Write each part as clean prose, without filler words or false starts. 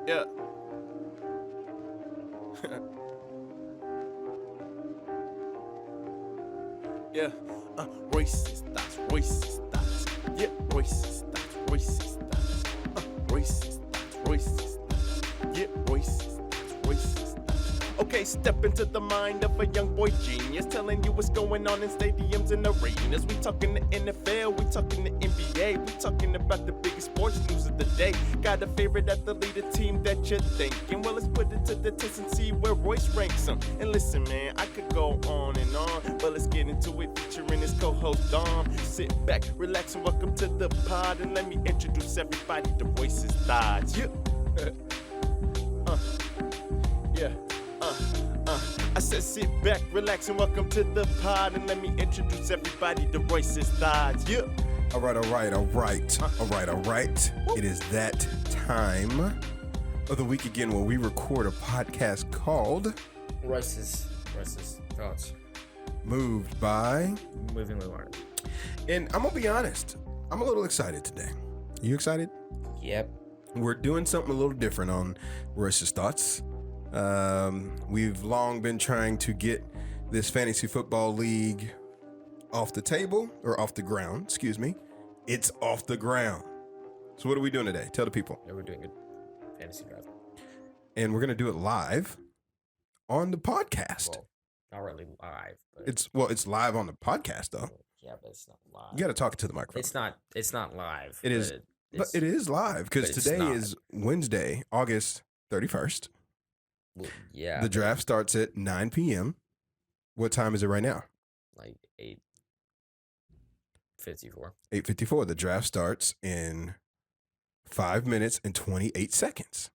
Yeah. Yeah. Royce's thoughts, Royce's thoughts. Yeah, Royce's thoughts, Royce's thoughts. Royce's thoughts, Royce's thoughts. Yeah, Royce's thoughts, Royce's thoughts. Okay, step into the mind of a young boy genius, telling you what's going on in stadiums and arenas. We talking the NFL, we talking the NBA, we talking about the biggest sports news of the day. Got a favorite athlete, a team that you're thinking? Well, let's put it to the test and see where Royce ranks them. And listen, man, I could go on and on, but let's get into it, featuring his co-host Dom. Sit back, relax, and welcome to the pod, and let me introduce everybody to Royce's thoughts. Yeah. I said sit back, relax, and welcome to the pod, and let me introduce everybody to Royce's thoughts. Yeah. All right. It is that time of the week again where we record a podcast called Royce's thoughts. Moved by. Moving with Mardis. And I'm gonna be honest, I'm a little excited today. You excited? Yep. We're doing something a little different on Royce's thoughts. We've long been trying to get this fantasy football league off the table, or off the ground, excuse me. It's off the ground. So what are we doing today? Tell the people. Yeah, we're doing a fantasy draft. And we're going to do it live on the podcast. Well, not really live, but It's live on the podcast though. Yeah, but it's not live. You got to talk to the microphone. It's not live. It is, but it is live because today is Wednesday, August 31st. Well, yeah. The draft starts at 9 p.m. What time is it right now? Like 8:54. 8:54. The draft starts in 5 minutes and 28 seconds.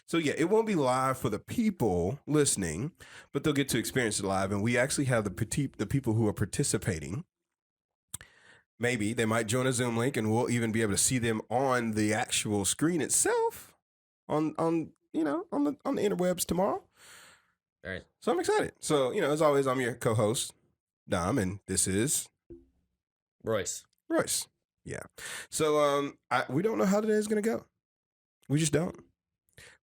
So yeah, it won't be live for the people listening, but they'll get to experience it live. And we actually have the people who are participating. Maybe they might join a Zoom link, and we'll even be able to see them on the actual screen itself on the interwebs tomorrow. All right. So I'm excited. So, as always, I'm your co-host, Dom, and this is Royce. Yeah. So we don't know how today is going to go. We just don't.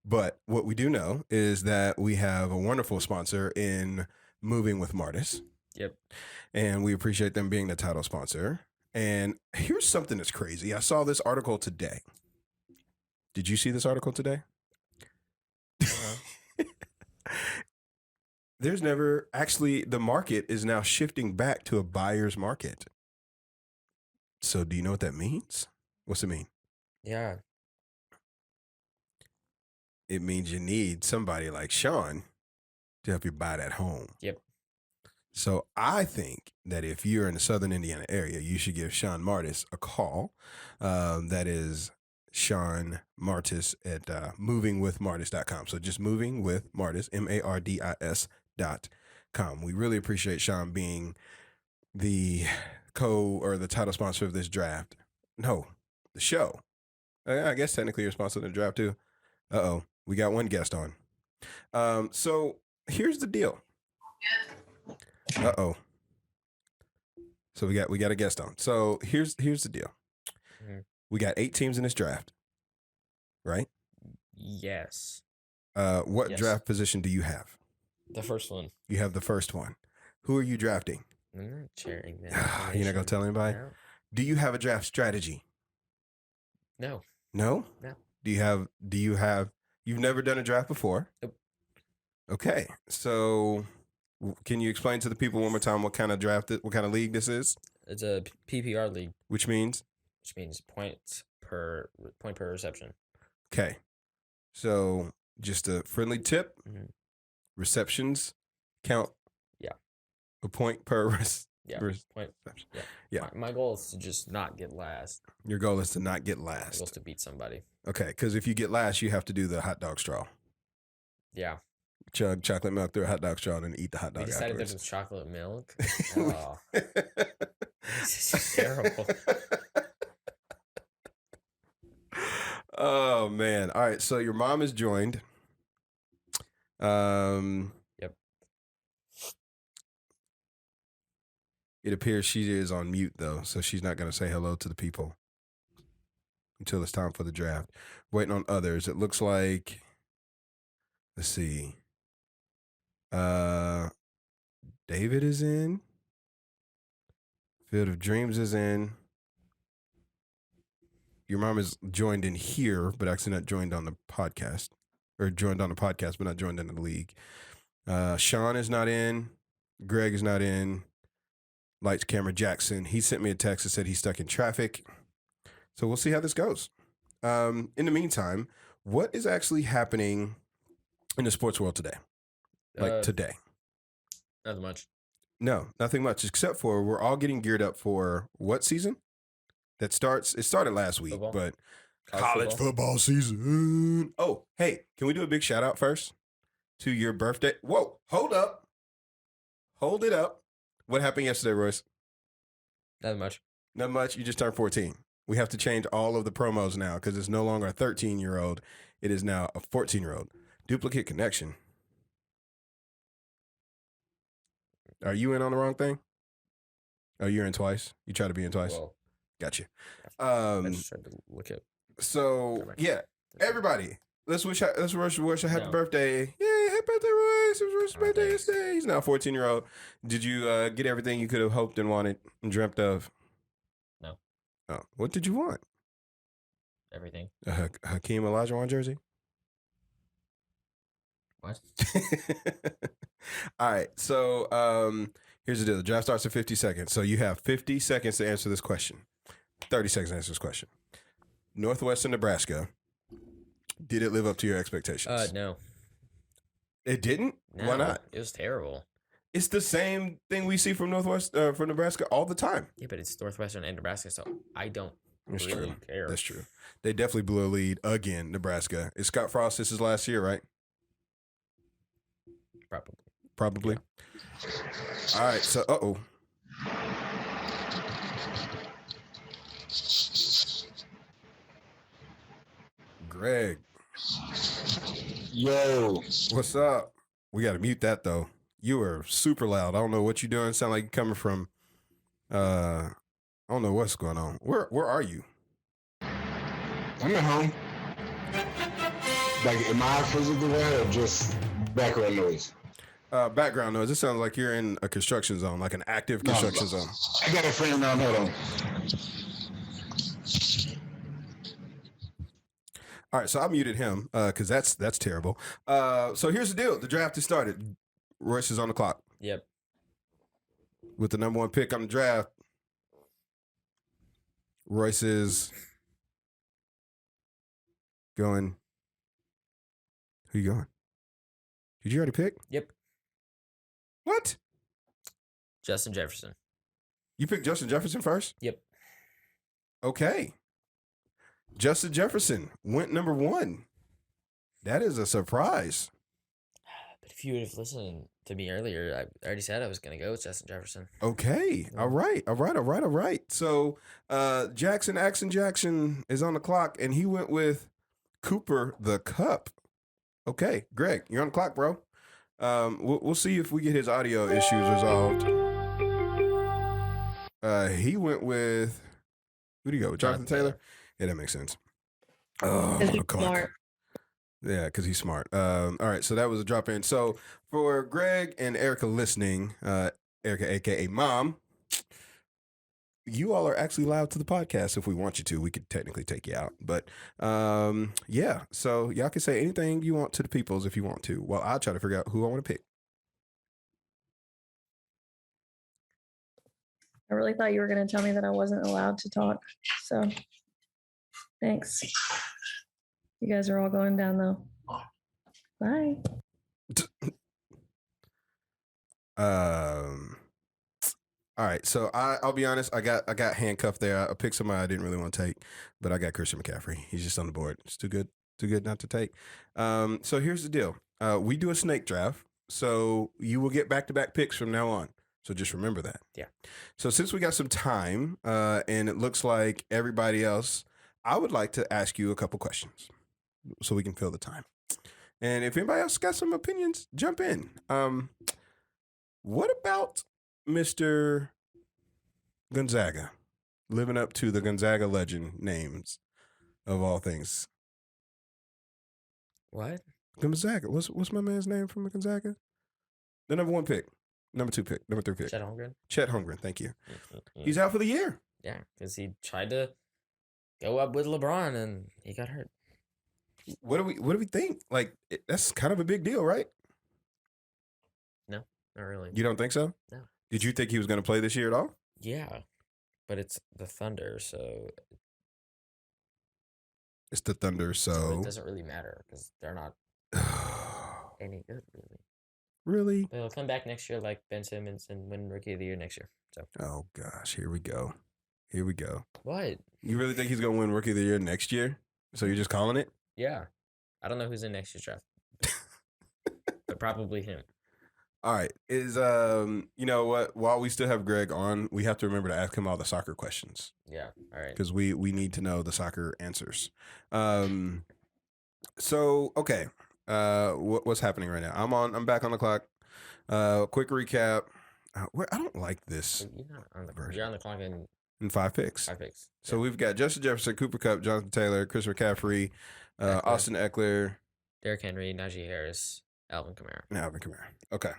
But what we do know is that we have a wonderful sponsor in Moving with Mardis. Yep. And we appreciate them being the title sponsor. And here's something that's crazy. I saw this article today. Did you see this article today? The market is now shifting back to a buyer's market. So do you know what that means? What's it mean? Yeah. It means you need somebody like Sean to help you buy that home. Yep. So I think that if you're in the Southern Indiana area, you should give Sean Mardis a call. That is Sean Mardis at movingwithmardis.com. So just moving with Mardis, MARDIS.com. We really appreciate Sean being the the title sponsor of this draft. No, the show. I guess technically you're sponsoring the draft too. Uh-oh, we got one guest on. So here's the deal. Uh-oh. So we got a guest on. So here's the deal. Mm-hmm. We got 8 teams in this draft, right? Yes. What Yes. draft position do you have? The first one. You have the first one. Who are you drafting? I'm not sharing that. You're not gonna tell anybody? No. Do you have a draft strategy? No. No? No. You've never done a draft before? Nope. Okay. So can you explain to the people one more time what kind of league this is? It's a PPR league, Which means point per reception. okay. So just a friendly tip. Mm-hmm. Receptions count. Yeah. A point per Yeah. Point. reception. Yeah. Yeah. My goal is to just not get last. Your goal is to not get My goal last. is to beat somebody. Okay, because if you get last, you have to do the hot dog straw. Yeah. Chug chocolate milk through a hot dog straw and then eat the hot We dog decided afterwards. this was chocolate milk. Oh, this is terrible. Oh man. All right. So your mom is joined. Yep. It appears she is on mute though, so she's not going to say hello to the people until it's time for the draft. Waiting on others. It looks like Let's see. David is in. Field of Dreams is in. Your mom is joined in here, but actually not joined on the podcast. Or joined on the podcast, but not joined in the league. Sean is not in. Greg is not in. Lights, Camera, Jackson. He sent me a text that said he's stuck in traffic. So we'll see how this goes. In the meantime, what is actually happening in the sports world today? Like today? Not much. No, nothing much, except for we're all getting geared up for what season? It started last week, Football? but College football season. Oh, hey, can we do a big shout out first to your birthday? Whoa, hold up. Hold it up. What happened yesterday, Royce? Not much. Not much. You just turned 14. We have to change all of the promos now because it's no longer a 13-year-old. It is now a 14-year-old. Duplicate connection. Are you in on the wrong thing? Oh, you're in twice? You try to be in twice? Well, Gotcha. I just tried to look at. So, yeah, everybody, let's wish a happy No. birthday. Yay, happy birthday, Royce. It was Royce's birthday thanks. yesterday. He's now a 14-year-old. Did you get everything you could have hoped and wanted and dreamt of? No. Oh, what did you want? Everything. A Hakeem Olajuwon jersey? What? All right. So here's the deal. The draft starts in 50 seconds. So you have 50 seconds to answer this question. 30 seconds to answer this question. Northwestern Nebraska. Did it live up to your expectations? No. It didn't? No. Why not? It was terrible. It's the same thing we see from from Nebraska all the time. Yeah, but it's Northwestern and Nebraska, so I don't That's really true. care. That's true. They definitely blew a lead again, Nebraska. Is Scott Frost this is last year, right? Probably. All right. So, Greg, Yo, what's up? We got to mute that though. You are super loud. I don't know what you're doing. Sound like you're coming from. I don't know what's going on. Where are you? I'm at home. Like, am I physically there or just background noise? Background noise. It sounds like you're in a construction zone, like an active construction zone. I got a friend around. Hold on. All right, so I muted him because that's terrible. So here's the deal: the draft is started. Royce is on the clock Yep. with the number 1 pick on the draft. Royce is going. Who you going? Did you already pick? Yep. What? Justin Jefferson. You picked Justin Jefferson first? Yep. Okay. Justin Jefferson went number 1. That is a surprise. But if you would have listened to me earlier, I already said I was going to go with Justin Jefferson. Okay. All right. So Jackson is on the clock, and he went with Cooper the Cup. Okay, Greg, you're on the clock, bro. We'll see if we get his audio issues resolved. He went with who do you go with? Jonathan Taylor? Yeah, that makes sense. Oh, Is on he the clock. smart? Yeah, because he's smart. All right, so that was a drop in. So for Greg and Erica listening, Erica, aka Mom, you all are actually loud to the podcast. If we want you to, we could technically take you out. But yeah, so y'all can say anything you want to the peoples if you want to. Well, I'll try to figure out who I want to pick. I really thought you were going to tell me that I wasn't allowed to talk. So thanks. You guys are all going down though. Bye. All right, so I'll be honest. I got handcuffed there. I picked somebody I didn't really want to take, but I got Christian McCaffrey. He's just on the board. It's too good not to take. So here's the deal. We do a snake draft, so you will get back-to-back picks from now on. So just remember that. Yeah. So since we got some time, and it looks like everybody else, I would like to ask you a couple questions so we can fill the time. And if anybody else got some opinions, jump in. What about Mr. Gonzaga, living up to the Gonzaga legend names of all things? What? Gonzaga. What's my man's name from Gonzaga? The number 1 pick, number 2 pick, number 3 pick. Chet Holmgren. Chet Holmgren. Thank you. Mm-hmm. He's out for the year. Yeah, because he tried to go up with LeBron and he got hurt. What do we think? Like that's kind of a big deal, right? No, not really. You don't think so? No. Did you think he was going to play this year at all? Yeah, but it's the Thunder, so It's the Thunder, so it doesn't really matter because they're not any good, really. Really? They'll come back next year like Ben Simmons and win Rookie of the Year next year. So. Oh gosh, here we go. Here we go. What? You really think he's going to win Rookie of the Year next year? So you're just calling it? Yeah. I don't know who's in next year's draft. But probably him. All right. You know what? While we still have Greg on, we have to remember to ask him all the soccer questions. Yeah. All right. Because we need to know the soccer answers. So okay. What's happening right now? I'm back on the clock. Quick recap. I don't like this You're not on the version. You're on the clock in 5 picks. 5 picks. So we've got Justin Jefferson, Cooper Kupp, Jonathan Taylor, Chris McCaffrey, Eckler. Austin Eckler, Derrick Henry, Najee Harris, Alvin Kamara. and Alvin Kamara. Okay.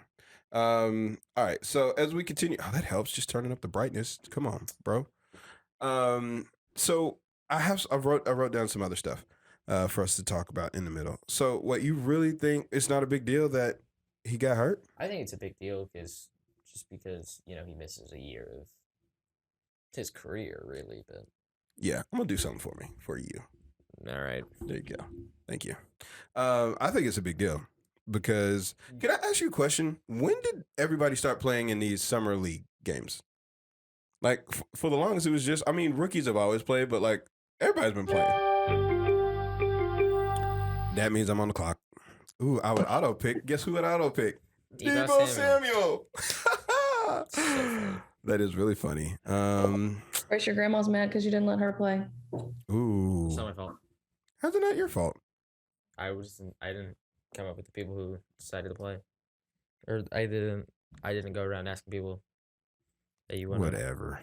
All right. So as we continue, that helps. Just turning up the brightness. Come on, bro. So I wrote down some other stuff for us to talk about in the middle. So what you really think it's not a big deal that he got hurt? I think it's a big deal because he misses a year of his career, really. But Yeah, I'm gonna do something for you. all right. There you go. Thank you. I think it's a big deal because can I ask you a question? When did everybody start playing in these summer league games? Like for the longest, it was just. I mean, rookies have always played, but like everybody's been playing. That means I'm on the clock. Ooh, I would auto pick. Guess who would auto pick? Deebo Samuel. So funny. That is really funny. Royce, your grandma's mad because you didn't let her play. Ooh. It's not my fault. How's it not your fault? I didn't come up with the people who decided to play, or I didn't go around asking people that you want. Whatever.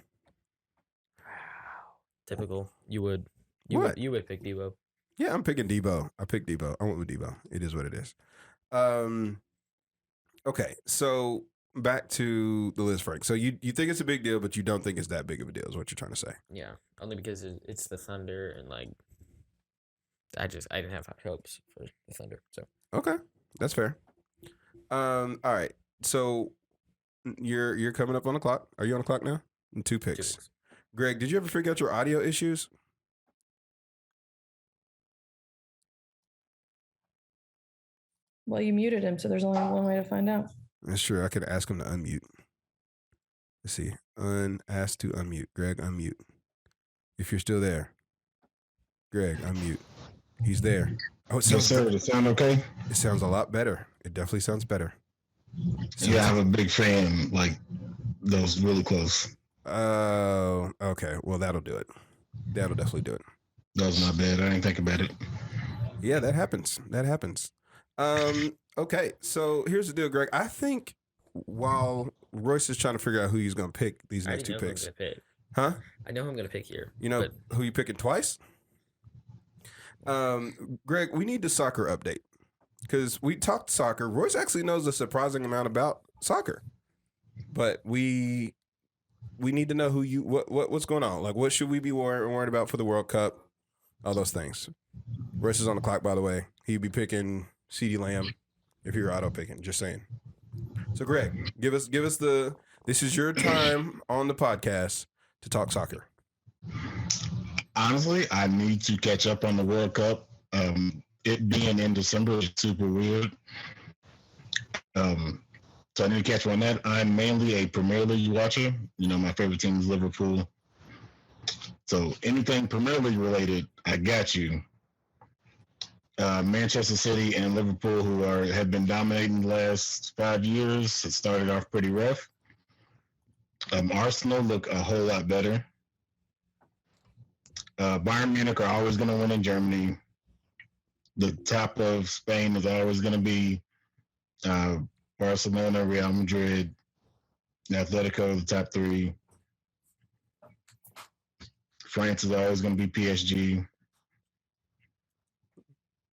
Typical. You would pick Deebo. Yeah, I'm picking Debo. I picked Debo. I went with Debo. It is what it is. Okay, so back to the list, Frank. So you think it's a big deal, but you don't think it's that big of a deal, is what you're trying to say. Yeah, only because it's the Thunder, and like I didn't have high hopes for the Thunder. So Okay, that's fair. All right. So you're coming up on the clock. Are you on the clock now? 2 picks. Greg, did you ever figure out your audio issues? Well, you muted him, so there's only one way to find out. That's true. I could ask him to unmute. Let's see. Ask to unmute. Greg, unmute. If you're still there. Greg, unmute. He's there. Oh, it Yes, sounds, sir. Does it sound okay? it sounds a lot better. It definitely sounds better. Yeah, I'm a big fan. Like those really close. Oh, okay. Well, that'll do it. That'll definitely do it. That was not bad. I didn't think about it. Yeah, that happens. That happens. Okay, so here's the deal, Greg. I think while Royce is trying to figure out who he's going to pick these I next already 2 know who I'm picks. gonna pick. Huh? I know who I'm gonna pick here. You know but who you picking twice? Greg, we need the soccer update because we talked soccer. Royce actually knows a surprising amount about soccer, but we need to know what's going on. Like, what should we be worried about for the World Cup? All those things. Royce is on the clock, by the way. He'd be picking CeeDee Lamb if you're auto picking. Just saying. So, Greg, give us this is your time on the podcast to talk soccer. Honestly, I need to catch up on the World Cup. It being in December is super weird. So I need to catch up on that. I'm mainly a Premier League watcher. You know, my favorite team is Liverpool. So anything Premier League related, I got you. Manchester City and Liverpool, who have been dominating the last 5 years, it started off pretty rough. Arsenal look a whole lot better. Bayern Munich are always going to win in Germany. The top of Spain is always going to be Barcelona, Real Madrid, Atletico, the top 3. France is always going to be PSG.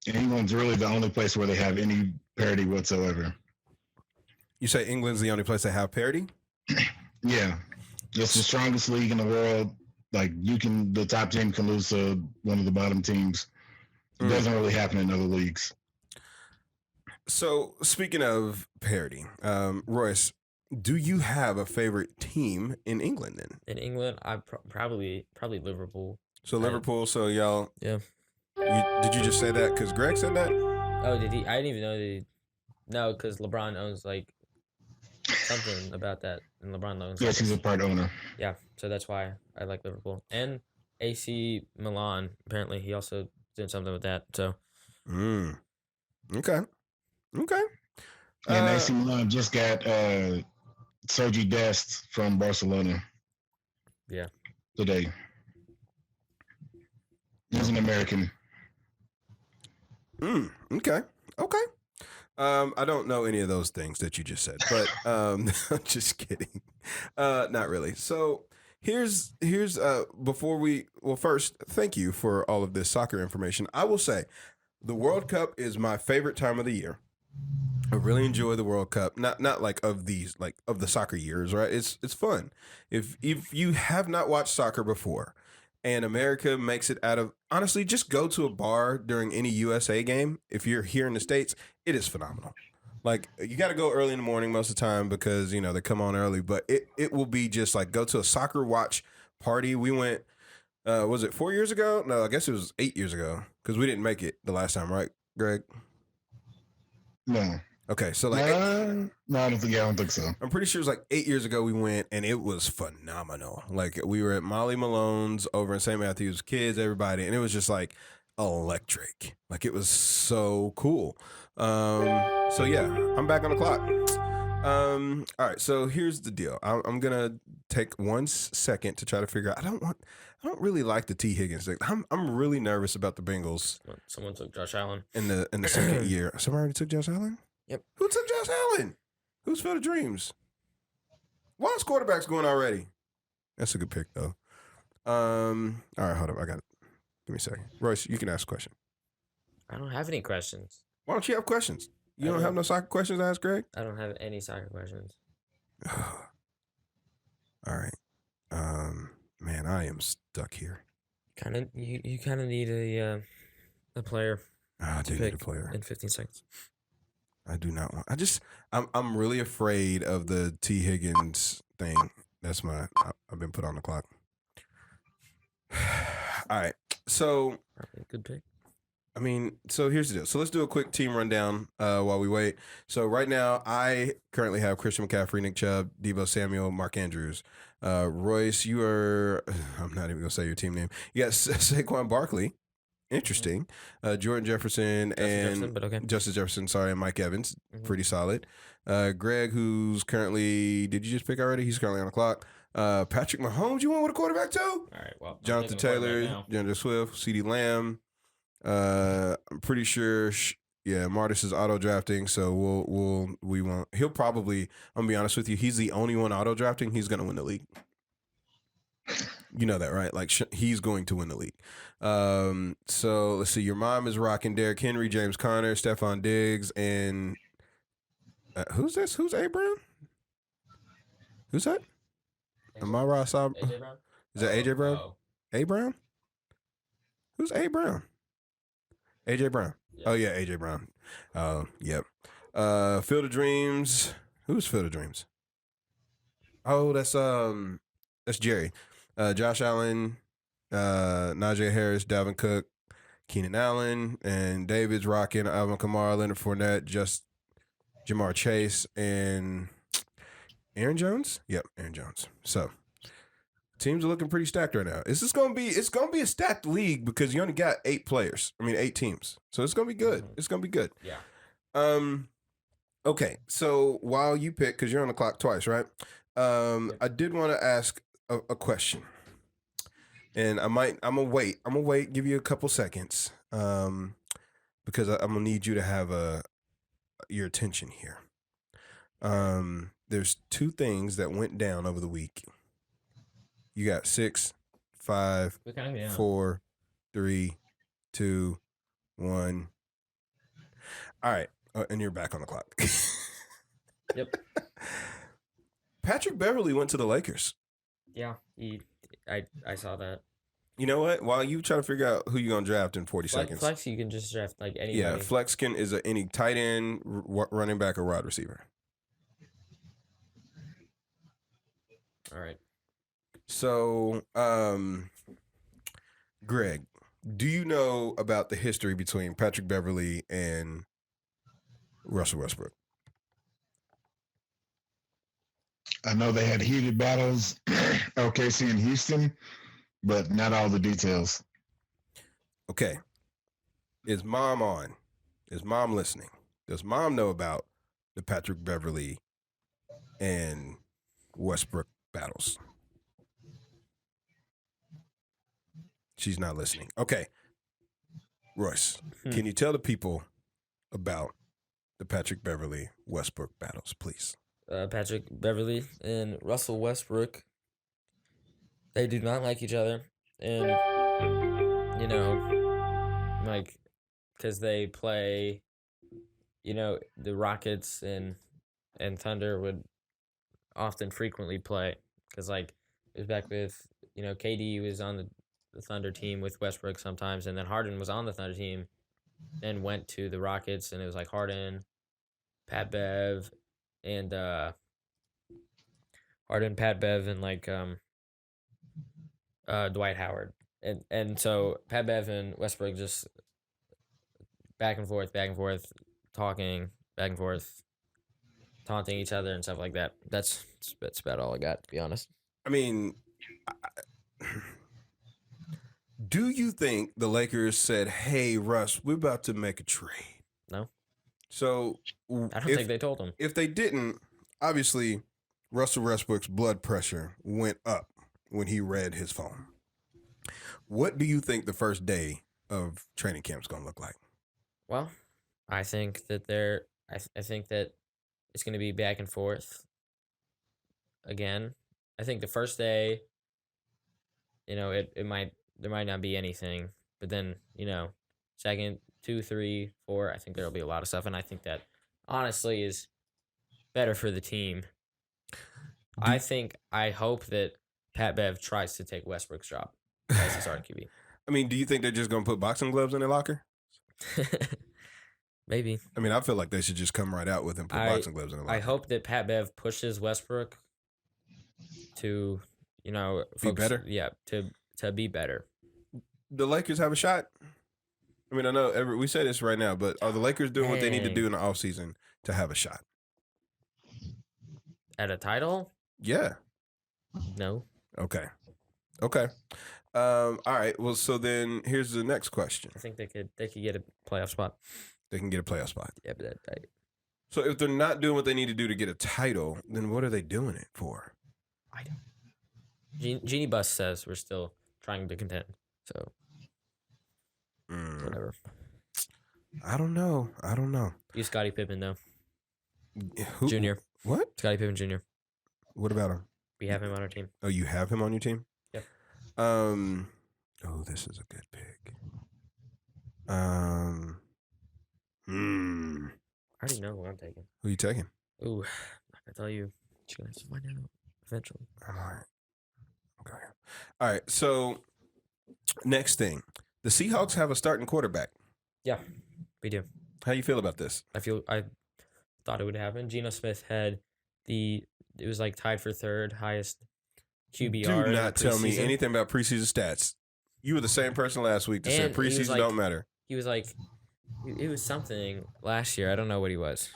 England's really the only place where they have any parity whatsoever. You say England's the only place they have parity? Yeah, it's the strongest league in the world. Like the top team can lose to one of the bottom teams. It doesn't really happen in other leagues. So speaking of parity, Royce, do you have a favorite team in England then? In England, I probably Liverpool. So Liverpool. So y'all. Yeah. Did you just say that because Greg said that? Oh, did he? I didn't even know that. No, because LeBron owns like something about that, and LeBron owns. Yes, he's a part owner. Yeah, so that's why I like Liverpool and AC Milan. Apparently, he also did something with that. So. Okay. And AC Milan just got Sergi Dest from Barcelona. Yeah. Today. He's an American. Okay. I don't know any of those things that you just said, but I'm just kidding. Not really. So here's first, thank you for all of this soccer information. I will say the World Cup is my favorite time of the year. I really enjoy the World Cup. Not like of these, like of the soccer years, right? It's fun. If you have not watched soccer before and America makes it out of, honestly, just go to a bar during any USA game. If you're here in the States, it is phenomenal. Like, you got to go early in the morning most of the time because, they come on early, but it will be just like go to a soccer watch party. We went, was it 4 years ago? No, I guess it was 8 years ago because we didn't make it the last time, right, Greg? No. Okay, so like no, I don't think so. I'm pretty sure it was like 8 years ago we went, and it was phenomenal. Like, we were at Molly Malone's over in St. Matthews, kids, everybody, and it was just like electric. Like, it was so cool. So yeah, I'm back on the clock. All right, so here's the deal. I'm gonna take 1 second to try to figure out. I don't really like the T. Higgins thing. I'm really nervous about the Bengals. Someone took Josh Allen in the second year. Somebody already took Josh Allen? Yep. Who took Josh Allen? Who's Field of Dreams? Why is quarterbacks going already? That's a good pick though. All right, hold up. I got it. Give me a second. Royce, you can ask a question. I don't have any questions. Why don't you have questions? You don't have no soccer questions to ask Greg? I don't have any soccer questions. All right. Man, I am stuck here. You kind of need a player. I do need a player in 15 seconds. I do not want. I'm really afraid of the T. Higgins thing. That's I've been put on the clock. All right. So Probably a good pick. I mean, so here's the deal. So let's do a quick team rundown while we wait. So right now, I currently have Christian McCaffrey, Nick Chubb, Deebo Samuel, Mark Andrews. Royce, you are, I'm not even going to say your team name. You got Saquon Barkley. Interesting. Jordan Jefferson Justice Jefferson, sorry, and Mike Evans. Mm-hmm. Pretty solid. Greg, who's currently, did you just pick already? He's currently on the clock. Patrick Mahomes, you went with a quarterback too? All right, well. Jonathan Taylor, DeAndre Swift, CeeDee Lamb. I'm pretty sure, Mardis is auto drafting, so we won't. He'll probably. I'm gonna be honest with you. He's the only one auto drafting. He's gonna win the league. You know that, right? Like he's going to win the league. So let's see. Your mom is rocking Derrick Henry, James Conner, Stephon Diggs, and who's this? Who's A. Brown? Who's that? Amara Saab. AJ Brown? Is that AJ Brown? Oh. A. Brown? Who's A. Brown? AJ Brown. Yeah. Oh yeah, AJ Brown. Yep. Field of Dreams. Who's Field of Dreams? Oh, that's Jerry. Josh Allen, Najee Harris, Dalvin Cook, Keenan Allen, and David's rocking Alvin Kamara, Leonard Fournette, just Jamar Chase, and Aaron Jones. Yep, Aaron Jones. So teams are looking pretty stacked right now. It's gonna be a stacked league because you only got 8 teams. So it's gonna be good. It's gonna be good. Yeah. Okay. So while you pick, because you're on the clock twice, right? I did want to ask a question, and I'm gonna wait. Give you a couple seconds, because I'm gonna need you to have your attention here. There's 2 things that went down over the week. You got 6, 5, 4, 3, 2, 1. All right. And you're back on the clock. Yep. Patrick Beverly went to the Lakers. Yeah. I saw that. You know what? While you try to figure out who you're going to draft in 40 Flex, seconds. flex, you can just draft like anybody. Yeah, flex is any tight end, running back, or wide receiver. All right. So, Greg, do you know about the history between Patrick Beverly and Russell Westbrook? I know they had heated battles, OKC and Houston, but not all the details. Okay. Is mom on? Is mom listening? Does mom know about the Patrick Beverly and Westbrook battles? She's not listening. Okay. Royce, can you tell the people about the Patrick Beverly Westbrook battles, please? Patrick Beverly and Russell Westbrook, they do not like each other. And, you know, like, because they play, you know, the Rockets and Thunder would often frequently play. Because, like, it was back with, you know, KD was on the Thunder team with Westbrook sometimes. And then Harden was on the Thunder team, then went to the Rockets. And it was like Harden, Pat Bev, and Harden, Pat Bev, and like Dwight Howard, and so Pat Bev and Westbrook just back and forth, talking back and forth, taunting each other and stuff like that. That's about all I got, to be honest. I mean, do you think the Lakers said, "Hey, Russ, we're about to make a trade"? No. So I don't think they told him. If they didn't, obviously, Russell Westbrook's blood pressure went up when he read his phone. What do you think the first day of training camp is going to look like? Well, I think that I think that it's going to be back and forth again. I think the first day, you know, there might not be anything, but then, you know, second, 2, 3, 4, I think there'll be a lot of stuff, and I think that honestly is better for the team. I hope that Pat Bev tries to take Westbrook's job as his RQB. I mean, do you think they're just going to put boxing gloves in their locker? Maybe. I mean, I feel like they should just come right out with and put boxing gloves in their locker. I hope that Pat Bev pushes Westbrook to, you know, be better? Yeah, to be better. The Lakers have a shot? I mean, I know we say this right now, but are the Lakers doing what they need to do in the offseason to have a shot? At a title? Yeah. No. Okay. All right. Well, so then here's the next question. I think they could get a playoff spot. They can get a playoff spot. Yeah, but So if they're not doing what they need to do to get a title, then what are they doing it for? I don't. Genie Bus says we're still trying to contend. So whatever. I don't know. You Scottie Pippen though. Who? Junior. What? Scottie Pippen Jr. What about him? We have him on our team. Oh, you have him on your team? Yep. Oh, this is a good pick. I already know who I'm taking. Who are you taking? Ooh, I'm not gonna tell you. You're gonna have to find out eventually. All right. Okay. All right. So next thing, the Seahawks have a starting quarterback. Yeah, we do. How you feel about this? I thought it would happen. Geno Smith had it was like tied for third highest QBR. Do not tell me anything about preseason stats. You were the same person last week that said preseason don't matter. He was like, it was something last year. I don't know what he was.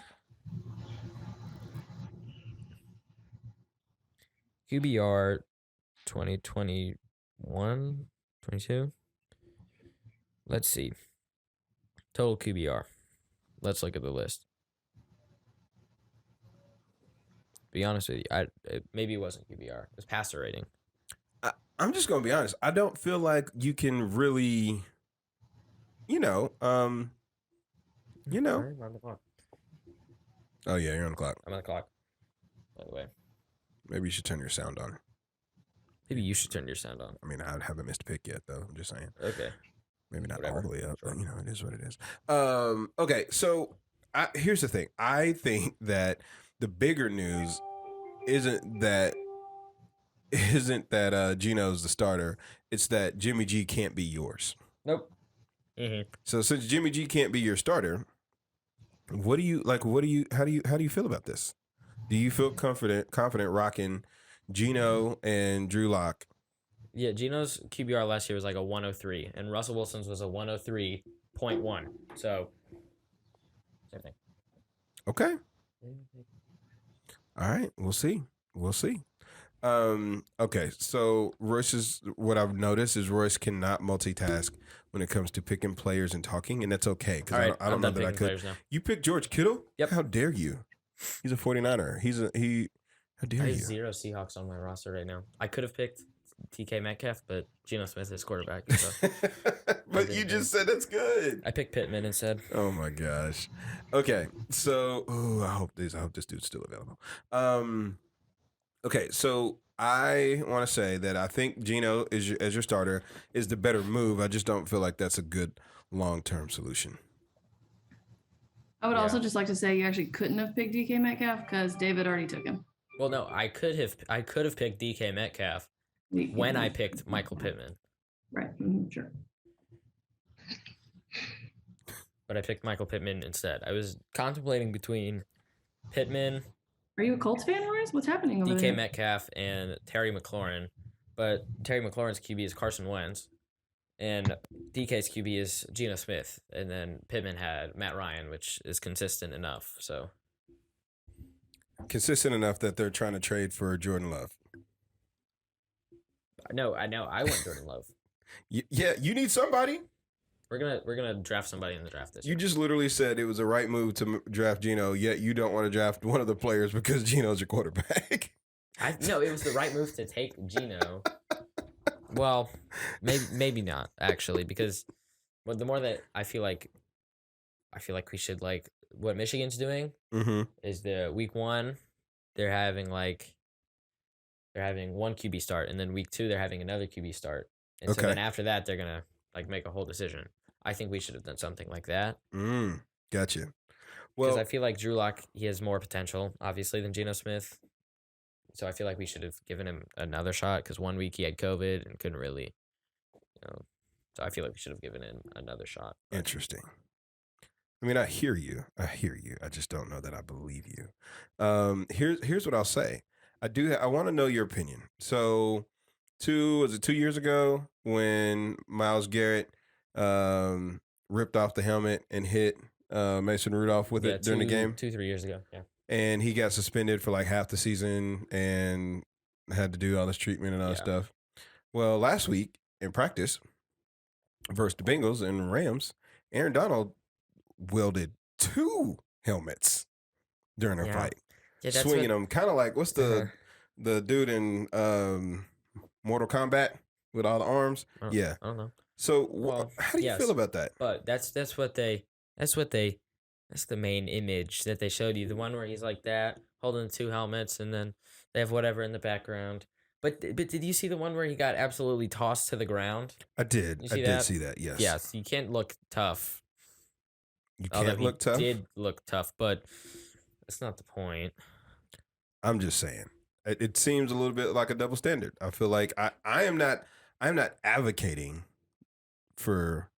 QBR 2021, 22. Let's see. Total QBR. Let's look at the list. Be honest with you, maybe it wasn't QBR. It was passer rating. I'm just gonna be honest. I don't feel like you can really, Sorry, I'm on the clock. Oh yeah, you're on the clock. I'm on the clock. By the way, Maybe you should turn your sound on. maybe you should turn your sound on. I mean, I haven't missed a pick yet, though. I'm just saying. Okay. Maybe not Whatever. all the way up, Sure. but it is what it is. Okay, so here's the thing. I think that the bigger news isn't that Gino's the starter. It's that Jimmy G can't be yours. Nope. Mm-hmm. So since Jimmy G can't be your starter, how do you feel about this? Do you feel confident rocking Gino and Drew Lock? Yeah, Gino's QBR last year was like a 103, and Russell Wilson's was a 103.1. So, same thing. Okay. All right. We'll see. Okay. So what I've noticed is Royce cannot multitask when it comes to picking players and talking, and that's okay. Because All right, I don't know that I could. Now. You picked George Kittle? Yep. How dare you? He's a 49er. How dare I you? have 0 Seahawks on my roster right now. I could have picked TK Metcalf, but Geno Smith is quarterback. So But you just said that's good. I picked Pittman instead. Oh my gosh. Okay. So I hope this dude's still available. Okay, so I want to say that I think Gino as your starter is the better move. I just don't feel like that's a good long-term solution. I would also just like to say you actually couldn't have picked DK Metcalf because David already took him. Well, no, I could have picked DK Metcalf when I picked Michael Pittman. Right. Sure. But I picked Michael Pittman instead. I was contemplating between Pittman, Are you a Colts fan, Royce? What's happening over DK there? Metcalf, and Terry McLaurin. But Terry McLaurin's QB is Carson Wentz, and DK's QB is Geno Smith. And then Pittman had Matt Ryan, which is consistent enough. So Consistent enough that they're trying to trade for Jordan Love. no, I know. I went Jordan Love. Yeah, you need somebody. We're gonna draft somebody in the draft this You year. just literally said it was the right move to draft Gino, yet you don't want to draft one of the players because Gino's your quarterback. No, it was the right move to take Geno. Well, maybe not actually, because the more that I feel like we should like what Michigan's doing is the week 1 they're having one QB start, and then week 2 they're having another QB start, and so then after that they're gonna like make a whole decision. I think we should have done something like that. Gotcha. Because Well, I feel like Drew Lock, he has more potential, obviously, than Geno Smith. So I feel like we should have given him another shot because 1 week he had COVID and couldn't really, So I feel like we should have given him another shot. interesting. I mean, I hear you. I just don't know that I believe you. Here's what I'll say. I want to know your opinion. So, 2 years ago when Myles Garrett ripped off the helmet and hit Mason Rudolph with it during the game? 2-3 years ago, yeah. And he got suspended for like half the season and had to do all this treatment and all that stuff. Well, last week in practice versus the Bengals and Rams, Aaron Donald wielded 2 helmets during a fight, swinging them kind of like what's the dude in Mortal Kombat with all the arms? I don't know. So how do you feel about that? But that's the main image that they showed you. The one where he's like that, holding 2 helmets, and then they have whatever in the background. But did you see the one where he got absolutely tossed to the ground? I did. You see did see that. Yes. Yes. You can't look tough. You can't look tough. Did look tough, but that's not the point. I'm just saying. It seems a little bit like a double standard. I feel like I am not advocating for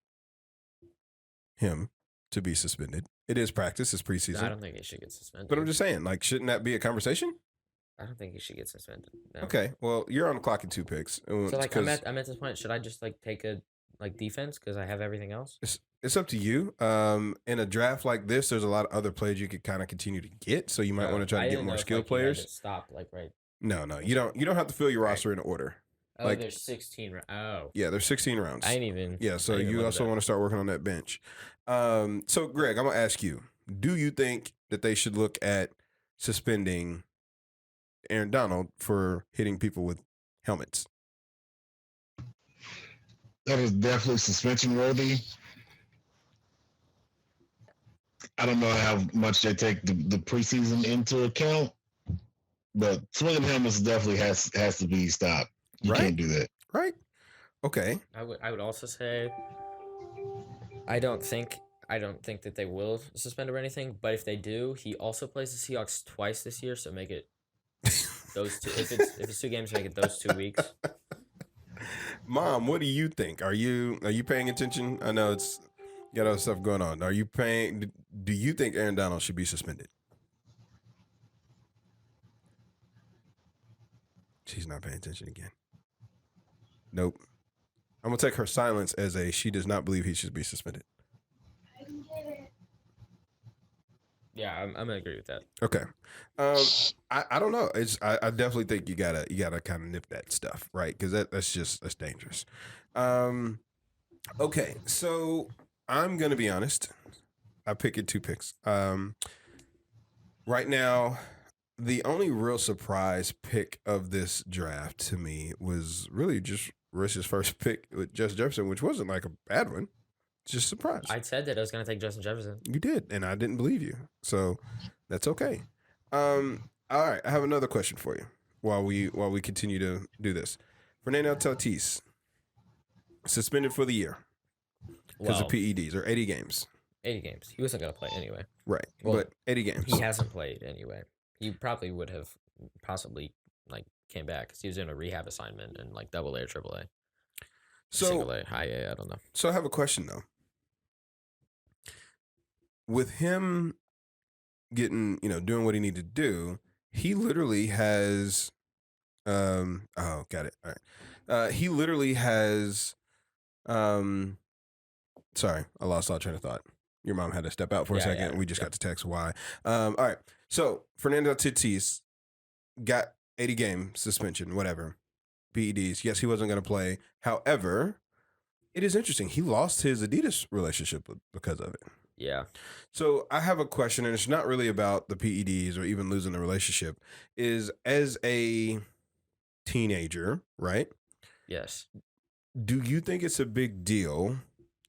him to be suspended. It is practice. It's preseason. No, I don't think he should get suspended. But I'm just saying, like, shouldn't that be a conversation? I don't think he should get suspended. No. Okay. Well, you're on the clock in 2 picks. So like I'm at this point. Should I just like take a defense because I have everything else? It's up to you. In a draft like this, there's a lot of other players you could kind of continue to get. So you might want to try to get more skilled players. Stop right. No, you don't. You don't have to fill your roster in order. Oh, like, there's 16. Yeah, there's 16 rounds. I ain't even. Yeah, so you also want to start working on that bench. So Greg, I'm gonna ask you: do you think that they should look at suspending Aaron Donald for hitting people with helmets? That is definitely suspension worthy. I don't know how much they take the preseason into account, but swinging helmets definitely has to be stopped. You can't do that. Right. Okay. I would also say I don't think that they will suspend him or anything. But if they do, he also plays the Seahawks twice this year, so make it those two. If it's 2 games, make it those 2 weeks. Mom, what do you think? Are you paying attention? I know it's got other stuff going on. Are you paying? Do you think Aaron Donald should be suspended? She's not paying attention again. Nope. I'm gonna take her silence as she does not believe he should be suspended. Yeah, I'm gonna agree with that. Okay. I don't know. I definitely think you gotta kind of nip that stuff, right? Because that's dangerous. Okay, so I'm gonna be honest. I pick 2 picks. Right now, the only real surprise pick of this draft to me was really just Royce's first pick with Justin Jefferson, which wasn't like a bad one. Just surprised. I said that I was gonna take Justin Jefferson. You did, and I didn't believe you. So that's okay. All right, I have another question for you while we continue to do this. Fernando Tatis suspended for the year because of PEDs or 80 games. 80 games. He wasn't gonna play anyway. Right, Well, but 80 games. He hasn't played anyway. He probably would have possibly came back because he was in a rehab assignment in Double A or Triple A. Single A, high A, I don't know. So I have a question though. With him getting, doing what he needed to do, he literally has, got it. All right. He literally has, sorry, I lost all train of thought. Your mom had to step out for a second. We just got to text why. All right. So Fernando Tatis got 80 game suspension, whatever. PEDs. Yes, he wasn't going to play. However, it is interesting. He lost his Adidas relationship because of it. Yeah. So I have a question, and it's not really about the PEDs or even losing the relationship. Is as a teenager, right? Yes. Do you think it's a big deal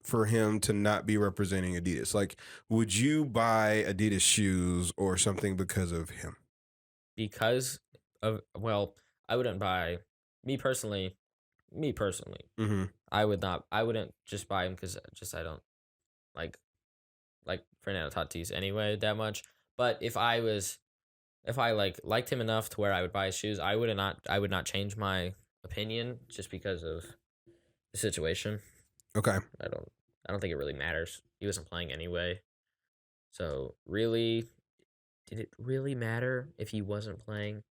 for him to not be representing Adidas? Like, would you buy Adidas shoes or something because of him? Because of, I wouldn't buy, me personally, Mm-hmm. I wouldn't just buy him because I don't like Fernando Tatis anyway that much. But if I liked him enough to where I would buy his shoes, I would not change my opinion just because of the situation. Okay. I don't think it really matters. He wasn't playing anyway. So really, did it really matter if he wasn't playing?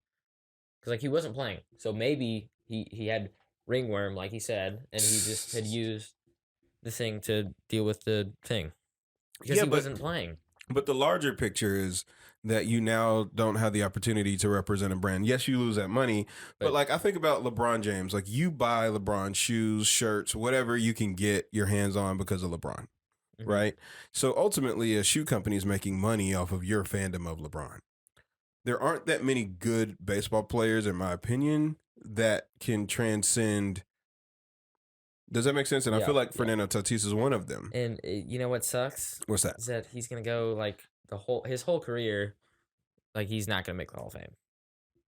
Because he wasn't playing. So maybe he had ringworm, like he said, and he just had used the thing to deal with the thing. Because he wasn't playing. But the larger picture is that you now don't have the opportunity to represent a brand. Yes, you lose that money, but I think about LeBron James. Like, you buy LeBron shoes, shirts, whatever you can get your hands on because of LeBron, right? So ultimately, a shoe company is making money off of your fandom of LeBron. There aren't that many good baseball players, in my opinion, that can transcend. Does that make sense? And I feel like Fernando Tatis is one of them. And you know what sucks? What's that? Is that he's gonna go his whole career, he's not gonna make the Hall of Fame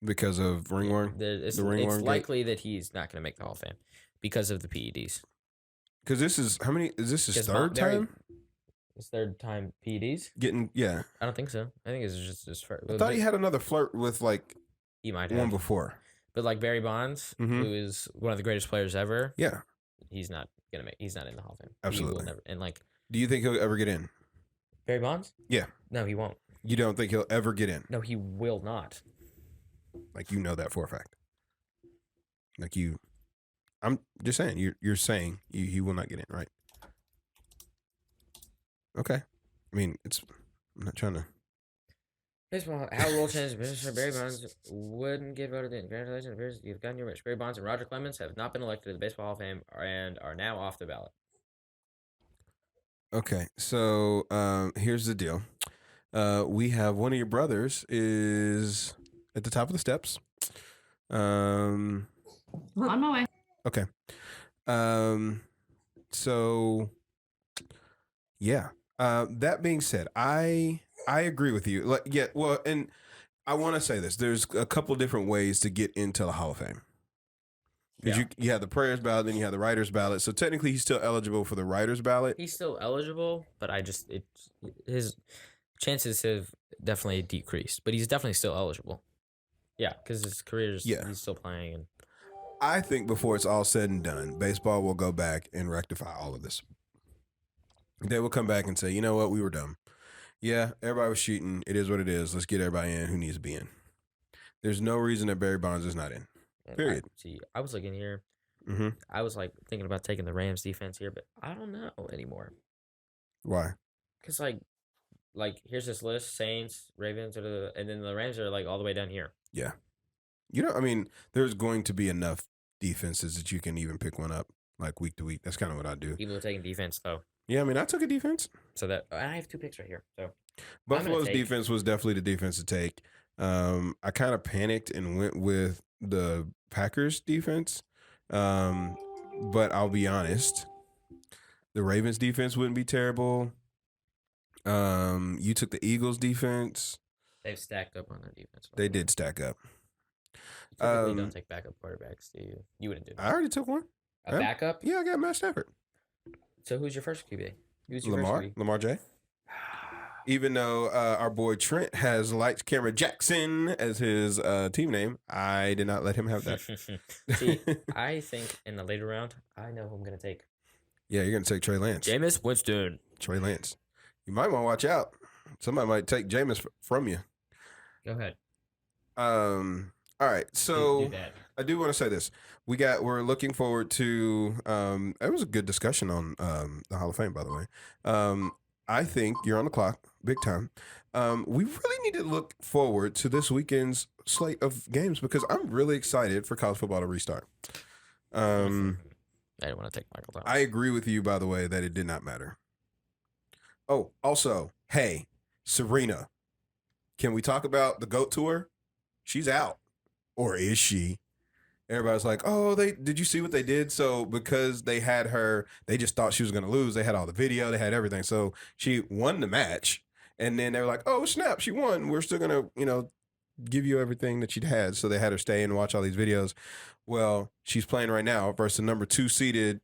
Because of ringworm. It's likely that he's not gonna make the Hall of Fame because of the PEDs. Because this is how many? Is this his third time? His third time PEDs? Yeah. I don't think so. I think it's just his first. I thought he had another flirt with he might one have before. But Barry Bonds, who is one of the greatest players ever. Yeah. He's not he's not in the Hall of Fame. Absolutely. He will never, and do you think he'll ever get in? Barry Bonds? Yeah. No, he won't. You don't think he'll ever get in? No, he will not. You know that for a fact. I'm just saying, you're saying he will not get in, right? Okay. I mean, I'm not trying to. Baseball, how rule changes, Barry Bonds wouldn't get voted in. Congratulations, you've gotten your wish. Barry Bonds and Roger Clemens have not been elected to the Baseball Hall of Fame and are now off the ballot. Okay, so here's the deal. We have one of your brothers is at the top of the steps. On my way. Okay. So yeah. That being said, I agree with you. And I want to say this. There's a couple different ways to get into the Hall of Fame. Because Yeah. you have the prayers ballot, then you have the writers ballot. So technically, he's still eligible for the writers ballot. He's still eligible, but his chances have definitely decreased. But he's definitely still eligible. Yeah, because his career's he's still playing. And I think before it's all said and done, baseball will go back and rectify all of this. They will come back and say, you know what, we were dumb. Yeah, everybody was cheating. It is what it is. Let's get everybody in who needs to be in. There's no reason that Barry Bonds is not in. Period. I was looking here. Mm-hmm. I was like thinking about taking the Rams defense here, but I don't know anymore. Why? Because like here's this list: Saints, Ravens, and then the Rams are like all the way down here. Yeah. You know, I mean, there's going to be enough defenses that you can even pick one up like week to week. That's kind of what I do. People are taking defense though. Yeah, I mean, I took a defense. So that I have 2 picks right here. So Buffalo's defense was definitely the defense to take. I kind of panicked and went with the Packers defense. But I'll be honest, the Ravens defense wouldn't be terrible. You took the Eagles defense. They've stacked up on their defense. They did stack up. You typically don't take backup quarterbacks, do you? You wouldn't do that. I already took one. A backup? Yeah, I got Matt Stafford. So who's your first QB? Who's your Lamar. first QB? Lamar J. Even though our boy Trent has Lights Camera Jackson as his team name, I did not let him have that. See, I think in the later round, I know who I'm going to take. Yeah, you're going to take Trey Lance. Jameis Winston. Trey Lance. You might want to watch out. Somebody might take Jameis from you. Go ahead. All right, so Do that. I do want to say this. We're looking forward to. It was a good discussion on the Hall of Fame, by the way. I think you're on the clock, big time. We really need to look forward to this weekend's slate of games because I'm really excited for college football to restart. I didn't want to take Michael Thomas. I agree with you, by the way, that it did not matter. Oh, also, hey, Serena, can we talk about the GOAT tour? She's out. Or is she? Everybody's like, oh, did you see what they did? So because they had her, they just thought she was going to lose. They had all the video. They had everything. So she won the match. And then they were like, oh, snap, she won. We're still going to, give you everything that she'd had. So they had her stay and watch all these videos. Well, she's playing right now versus the number 2 seeded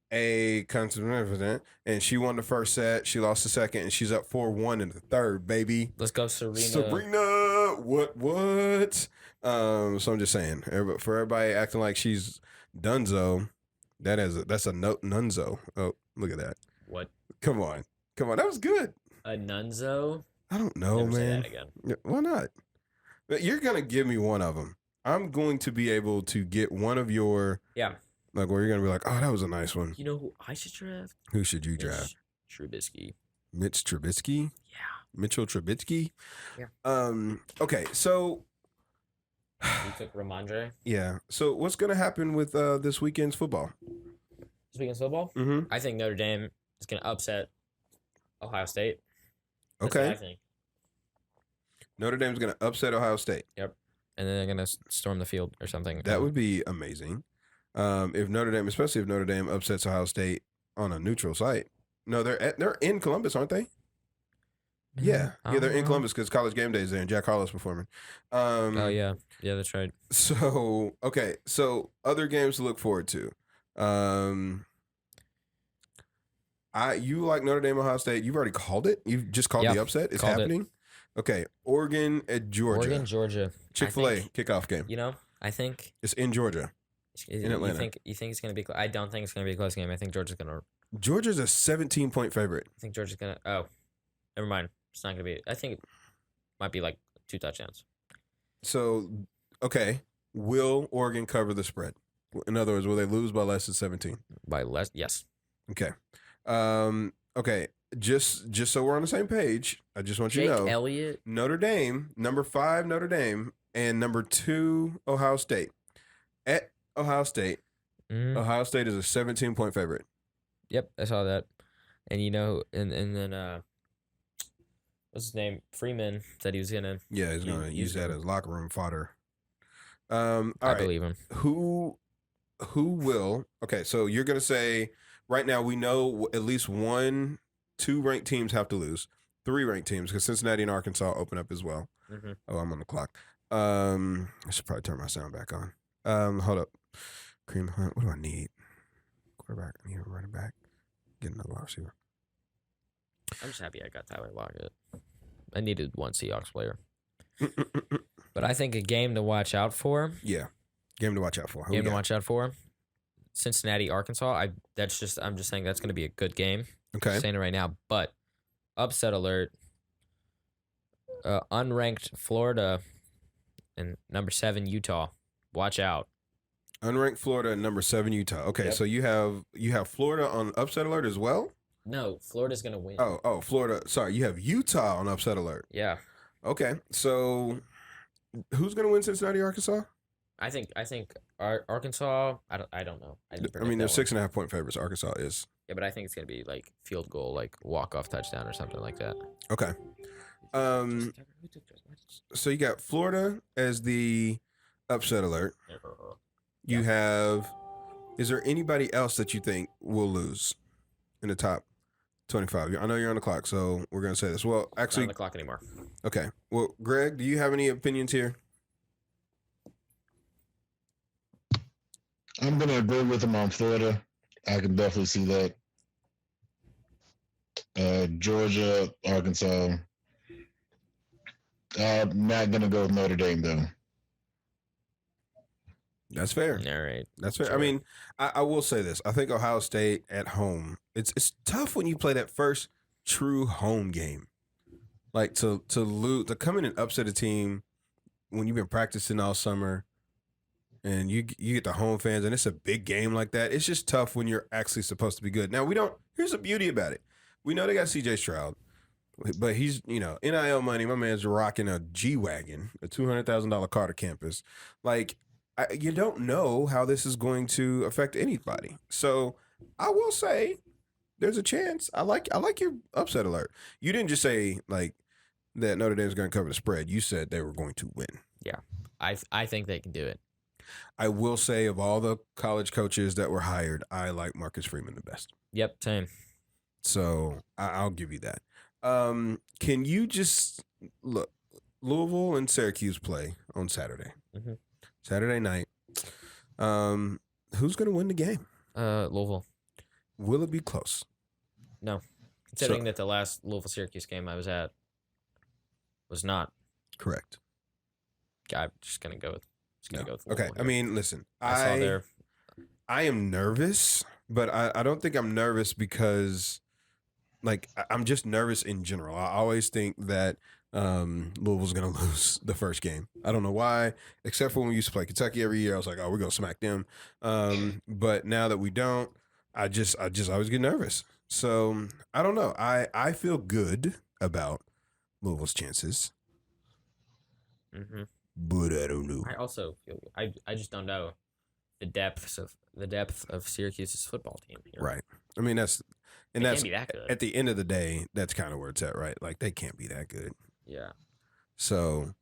contestant, and she won the first set. She lost the second, and she's up 4-1 in the third, baby. Let's go, Serena. Serena, what? So I'm just saying, for everybody acting like she's Dunzo, that's a nunzo. Oh, look at that. What? Come on, that was good. A nunzo? I don't know, Never say man. that again. Why not? But you're gonna give me one of them. I'm going to be able to get one of your like where you're gonna be like, oh, that was a nice one. You know who I should draft? Who should you draft? Trubisky. Mitch Trubisky? Yeah. Mitchell Trubisky? Yeah. Okay, so You took Ramondre. yeah. So what's gonna happen with this weekend's football? This weekend's football? Mm-hmm. I think Notre Dame is gonna upset Ohio State. That's what Okay. I think. Notre Dame's gonna upset Ohio State. Yep. And then they're gonna storm the field or something. That would be amazing. If Notre Dame, especially if Notre Dame upsets Ohio State on a neutral site. No, they're in Columbus, aren't they? Yeah, they're in Columbus because College Game Day is there and Jack Harlow's performing. Oh yeah, that's right. So okay, so other games to look forward to. You like Notre Dame, Ohio State? You've already called it. You've just called the upset. It's happening. Okay, Oregon at Georgia. Oregon, Georgia. Chick-fil-A kickoff game. I think It's in Georgia. In Atlanta. You think it's gonna be? I don't think it's gonna be a close game. I think Georgia's gonna. Georgia's a 17-point favorite. I think Georgia's gonna. Oh, never mind. It's not gonna be. I think it might be like 2 touchdowns. So, okay, will Oregon cover the spread? In other words, will they lose by less than 17? By less, yes. Okay. Okay. Just so we're on the same page, I just want you to know. Jake Elliott. Notre Dame, number 5 Notre Dame, and number 2 Ohio State. At Ohio State, Ohio State is a 17-point favorite. Yep, I saw that. And and then what's his name? Freeman said he was gonna. Yeah, he's gonna use that as locker room fodder. I believe him. Who will? Okay, so you're gonna say right now we know at least 2 ranked teams have to lose. 3 ranked teams because Cincinnati and Arkansas open up as well. Oh, I'm on the clock. I should probably turn my sound back on. Hold up. Kareem Hunt. What do I need? Quarterback. I need a running back. Get another wide receiver. I'm just happy I got Tyler Lockett. I needed one Seahawks player. But I think a game to watch out for. Yeah. Game to watch out for. Game to watch out for. Cincinnati, Arkansas. I'm just saying that's going to be a good game. Okay. Just saying it right now. But upset alert. Unranked Florida and number 7 Utah. Watch out. Unranked Florida and number 7 Utah. Okay, Yep. so you have Florida on upset alert as well? No, Florida's going to win. Oh, Florida. Sorry, you have Utah on upset alert. Yeah. Okay, so who's going to win Cincinnati, Arkansas? I think Arkansas. I don't know. I mean, they're 6.5 point favorites. Arkansas is. Yeah, but I think it's gonna be like field goal, like walk-off touchdown or something like that. Okay. So you got Florida as the upset alert. You have. Is there anybody else that you think will lose in the top 25? I know you're on the clock, so we're gonna say this. Well, Not actually, on the clock anymore. okay. Well, Greg, do you have any opinions here? I'm going to agree with him on Florida. I can definitely see that. Georgia, Arkansas. I'm not going to go with Notre Dame, though. That's fair. All right. That's fair. I Sure. mean, I will say this. I think Ohio State at home, it's tough when you play that first true home game. Like to lose, to come in and upset a team when you've been practicing all summer and you get the home fans and it's a big game like that. It's just tough when you're actually supposed to be good. Now, here's the beauty about it. We know they got CJ Stroud, but he's, NIL money. My man's rocking a G-Wagon, a $200,000 car to campus. Like, you don't know how this is going to affect anybody. So I will say there's a chance. I like your upset alert. You didn't just say like that Notre Dame's going to cover the spread. You said they were going to win. Yeah, I think they can do it. I will say of all the college coaches that were hired, I like Marcus Freeman the best. Yep, same. So I'll give you that. Can you just look? Louisville and Syracuse play on Saturday. Mm-hmm. Saturday night. Who's going to win the game? Louisville. Will it be close? No, considering that the last Louisville Syracuse game I was at was not. Correct. I'm just gonna go with. No. Go with Okay. Louisville I here. mean, listen. I saw their. I am nervous, but I don't think I'm nervous because, like, I'm just nervous in general. I always think that Louisville's going to lose the first game. I don't know why, except for when we used to play Kentucky every year. I was like, oh, we're going to smack them. But now that we don't, I just always get nervous. So I don't know. I feel good about Louisville's chances, but I don't know. I also feel. I just don't know the depth of Syracuse's football team. Here. Right. I mean, that's They can't be that good. at the end of the day, that's kind of where it's at, right? Like they can't be that good. Yeah. So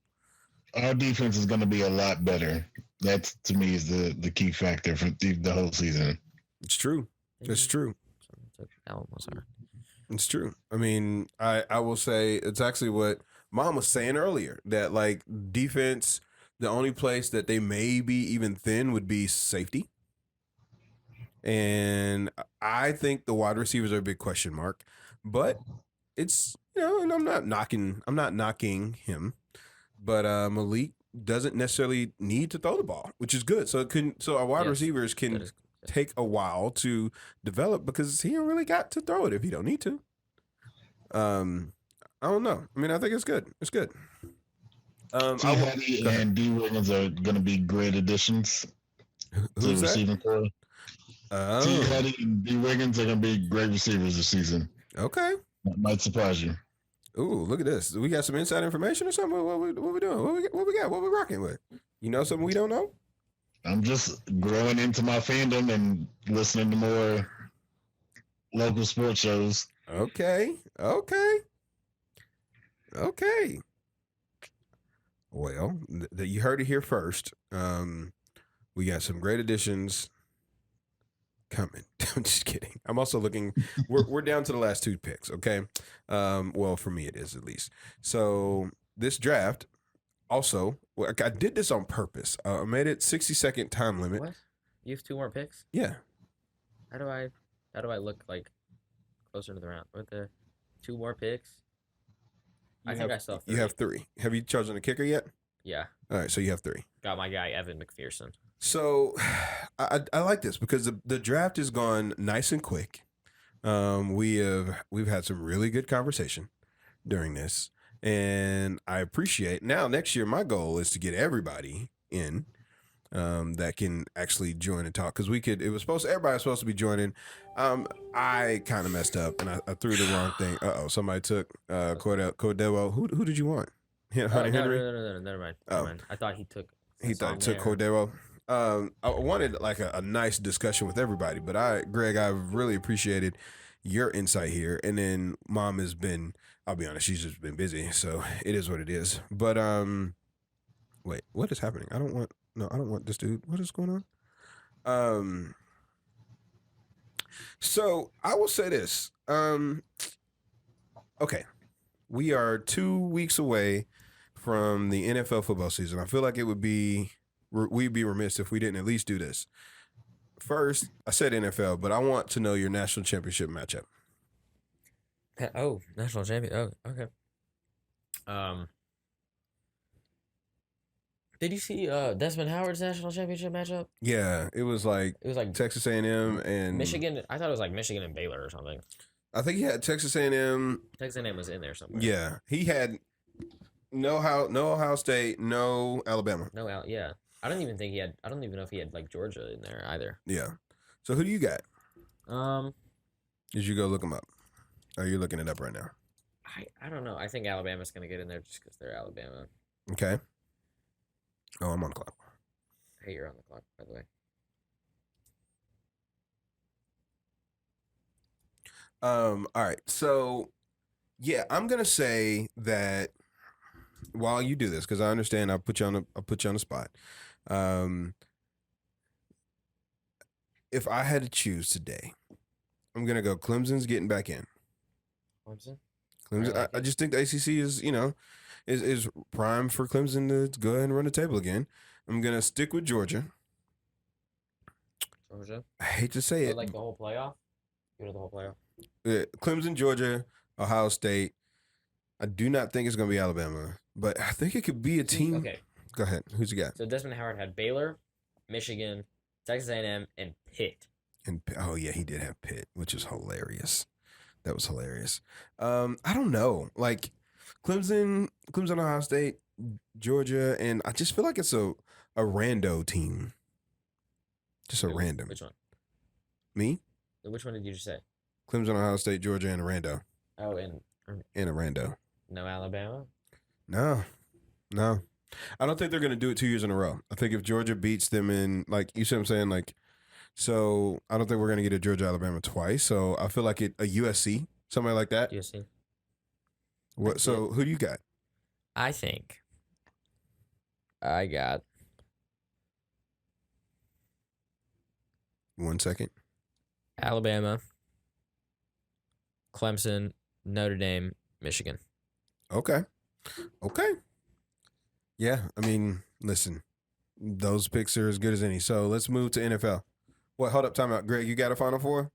Our defense is going to be a lot better. That, to me, is the key factor for the whole season. it's true. It's true. That one was hard. It's true. I mean, I will say it's actually what Mom was saying earlier, that like defense, the only place that they may be even thin would be safety. And I think the wide receivers are a big question mark, but it's, and I'm not knocking him, but Malik doesn't necessarily need to throw the ball, which is good. So our wide Yes, receivers can that is- take a while to develop because he don't really got to throw it if he don't need to. I don't know. I mean, I think it's good. It's good. T. Hattie and D. Wiggins are going to be great additions to the Who's that? receiving core. T. Oh, Hattie and D. Wiggins are going to be great receivers this season. okay. That might surprise you. Ooh, look at this. We got some inside information or something. What we doing? What we got? What we rocking with? You know something we don't know? I'm just growing into my fandom and listening to more local sports shows. Okay. Well, you heard it here first. We got some great additions coming. I'm just kidding. I'm also looking. We're down to the last 2 picks. Okay. Well, for me it is at least. So this draft also. Well, I did this on purpose. I made it 60-second time limit. What? You have 2 more picks. Yeah. How do I look like closer to the round with the 2 more picks? I think I still have 3. You have 3. Have you chosen a kicker yet? Yeah, All right, so you have 3. got my guy Evan McPherson. So I like this because the draft has gone nice and quick. We've had some really good conversation during this, and I appreciate. Now next year, my goal is to get everybody in that can actually join and talk, because everybody was supposed to be joining. I kind of messed up and I threw the wrong thing. Somebody took Cordero. Who did you want? Yeah, Honey Henry. No, never mind. Never mind. I thought he took. He thought he took Cordero. I wanted like a nice discussion with everybody, but Greg, I've really appreciated your insight here. And then Mom has been, I'll be honest, she's just been busy, so it is what it is. But wait, what is happening? I don't want this dude. What is going on? So I will say this. Okay, we are 2 weeks away from the NFL football season. I feel like we'd be remiss if we didn't at least do this. First, I said NFL, but I want to know your national championship matchup. Oh, national champion. Oh, okay. Did you see Desmond Howard's national championship matchup? Yeah, it was like Texas A&M and Michigan. I thought it was like Michigan and Baylor or something. I think he had Texas A&M. Texas A&M was in there somewhere. Yeah, he had no Ohio State, no Alabama. Yeah. I don't even know if he had like Georgia in there either. Yeah. So who do you got? Did you go look them up? Are you looking it up right now? I don't know. I think Alabama's gonna get in there just because they're Alabama. Okay. Oh, I'm on the clock. Hey, you're on the clock, by the way. All right. So, yeah, I'm gonna say that while you do this, because I understand I'll put you on the spot. If I had to choose today, I'm gonna go Clemson's getting back in. Clemson. I just think the ACC is prime for Clemson to go ahead and run the table again. I'm gonna stick with Georgia. Georgia. I hate to say it. Like the whole playoff. Go to the whole playoff. Clemson, Georgia, Ohio State. I do not think it's gonna be Alabama, but I think it could be a team. Okay. Go ahead. Who's you got? So Desmond Howard had Baylor, Michigan, Texas A&M, and Pitt. And oh yeah, he did have Pitt, which is hilarious. That was hilarious. I don't know, like Clemson, Ohio State, Georgia, and I just feel like it's a rando team. Just a random. Which one? Me? Which one did you just say? Clemson, Ohio State, Georgia, and a rando. Oh, and a rando. No Alabama? No. I don't think they're going to do it 2 years in a row. I think if Georgia beats them in, like, you see what I'm saying? Like, so I don't think we're going to get a Georgia, Alabama twice. So I feel like a USC, somebody like that. USC. What? So who do you got? I think I got 1 second. Alabama, Clemson, Notre Dame, Michigan. Okay. Yeah, I mean, listen, those picks are as good as any. So let's move to NFL. What? Hold up, time out. Greg, you got a Final Four?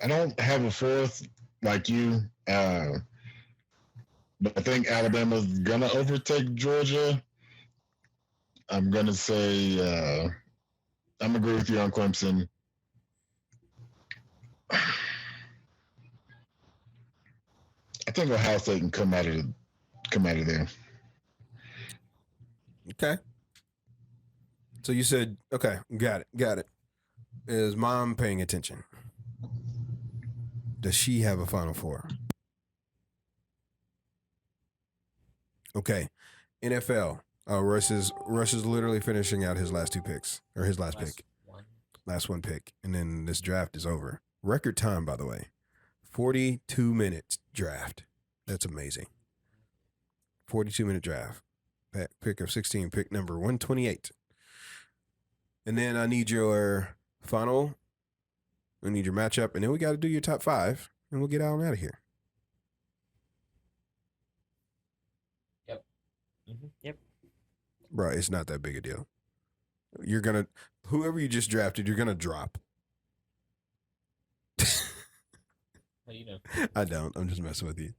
I don't have a fourth like you, but I think Alabama's gonna overtake Georgia. I'm gonna say I'm agree with you on Clemson. I think Ohio State can come out of there. Okay. So you said, okay, got it. Is Mom paying attention? Does she have a Final Four? Okay. NFL. Royce is literally finishing out his last 2 picks, or his last pick. Last one pick. And then this draft is over. Record time, by the way. 42 minutes draft. That's amazing. 42-minute draft. Pick of 16, pick number 128. And then I need your final. I need your matchup. And then we got to do your top 5. And we'll get out of here. Yep. Mm-hmm. Yep. Bro, it's not that big a deal. Whoever you just drafted, you're gonna drop. How do you know? I don't. I'm just messing with you.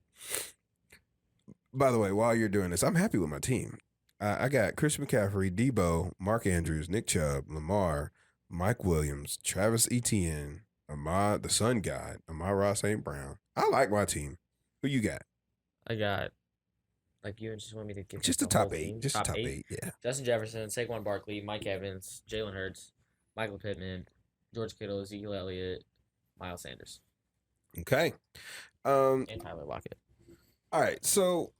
By the way, while you're doing this, I'm happy with my team. I got Chris McCaffrey, Debo, Mark Andrews, Nick Chubb, Lamar, Mike Williams, Travis Etienne, Ahmad, the Sun God, Amon-Ra St. Brown. I like my team. Who you got? I got, like, you just want me to give Just the the top whole 8. team? Just the top 8. Yeah. Justin Jefferson, Saquon Barkley, Mike Evans, Jalen Hurts, Michael Pittman, George Kittle, Ezekiel Elliott, Miles Sanders, Okay. and Tyler Lockett. All right. So